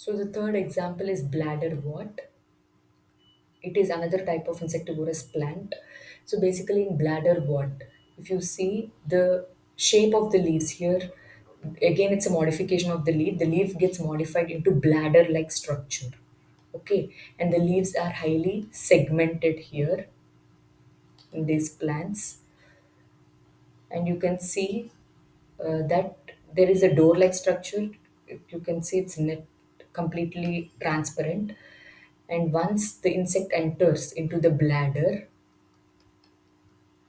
So the third example is bladder wort. It is another type of insectivorous plant. So basically in bladder wort, if you see the shape of the leaves here, again it's a modification of the leaf. The leaf gets modified into bladder like structure. Okay, and the leaves are highly segmented here in these plants, and you can see that there is a door like structure. You can see it's net completely transparent, and once the insect enters into the bladder,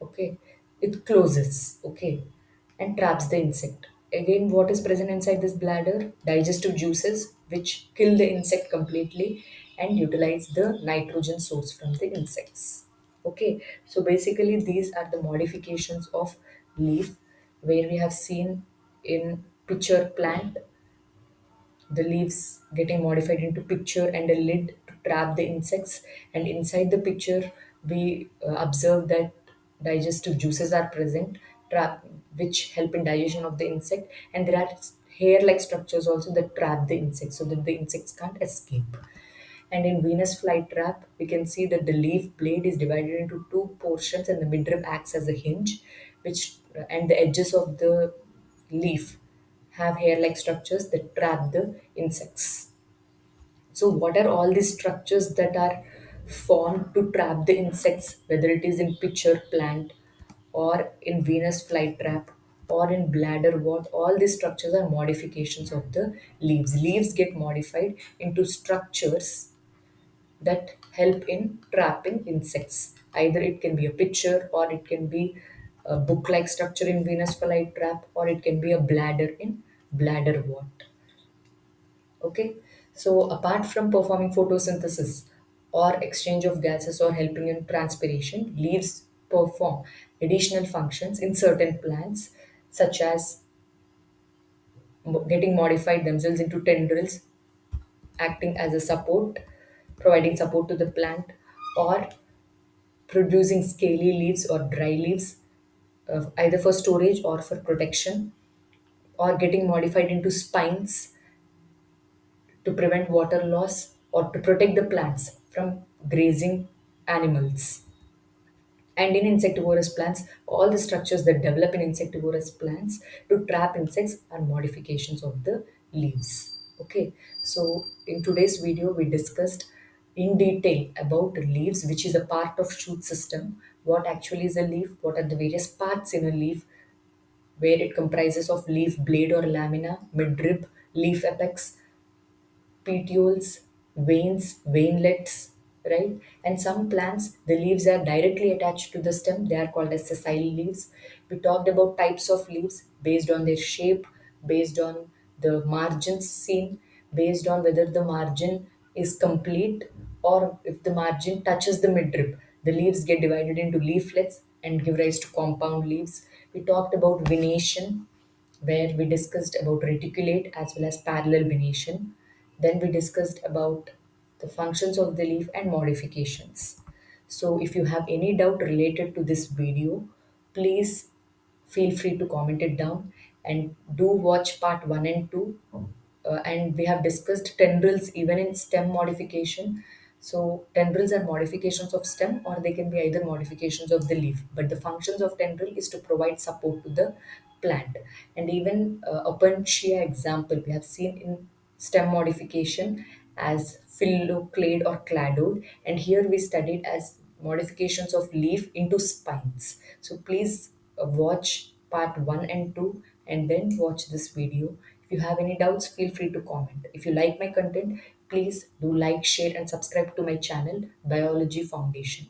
okay, it closes, okay, and traps the insect. Again, what is present inside this bladder? Digestive juices which kill the insect completely and utilize the nitrogen source from the insects. Okay, so basically these are the modifications of leaf where we have seen in pitcher plant the leaves getting modified into picture and a lid to trap the insects, and inside the picture we observe that digestive juices are present, trap which help in digestion of the insect, and there are hair like structures also that trap the insects so that the insects can't escape. And in venus flytrap we can see that the leaf blade is divided into two portions and the midrib acts as a hinge, which and the edges of the leaf have hair-like structures that trap the insects. So, what are all these structures that are formed to trap the insects, whether it is in pitcher plant or in Venus flytrap or in bladder wort? All these structures are modifications of the leaves. Leaves get modified into structures that help in trapping insects. Either it can be a pitcher or it can be a book-like structure in Venus flytrap or it can be a bladder in bladder wort. Okay, so apart from performing photosynthesis or exchange of gases or helping in transpiration, leaves perform additional functions in certain plants, such as getting modified themselves into tendrils, acting as a support, providing support to the plant, or producing scaly leaves or dry leaves, either for storage or for protection, or getting modified into spines to prevent water loss or to protect the plants from grazing animals. And in insectivorous plants, all the structures that develop in insectivorous plants to trap insects are modifications of the leaves. Okay, so in today's video, we discussed in detail about leaves, which is a part of shoot system. What actually is a leaf? What are the various parts in a leaf? Where it comprises of leaf blade or lamina, midrib, leaf apex, petioles, veins, veinlets, right? And some plants, the leaves are directly attached to the stem. They are called as sessile leaves. We talked about types of leaves based on their shape, based on the margins seen, based on whether the margin is complete or if the margin touches the midrib. The leaves get divided into leaflets and give rise to compound leaves. We talked about venation, where we discussed about reticulate as well as parallel venation. Then we discussed about the functions of the leaf and modifications. So if you have any doubt related to this video, please feel free to comment it down and do watch part 1 and 2. And we have discussed tendrils even in stem modification. So tendrils are modifications of stem or they can be either modifications of the leaf. But the functions of tendril is to provide support to the plant. And even opuntia example we have seen in stem modification as phylloclade or cladode. And here we studied as modifications of leaf into spines. So please watch part 1 and 2 and then watch this video. If you have any doubts, feel free to comment. If you like my content, please do like, share, and subscribe to my channel, Biology Foundation.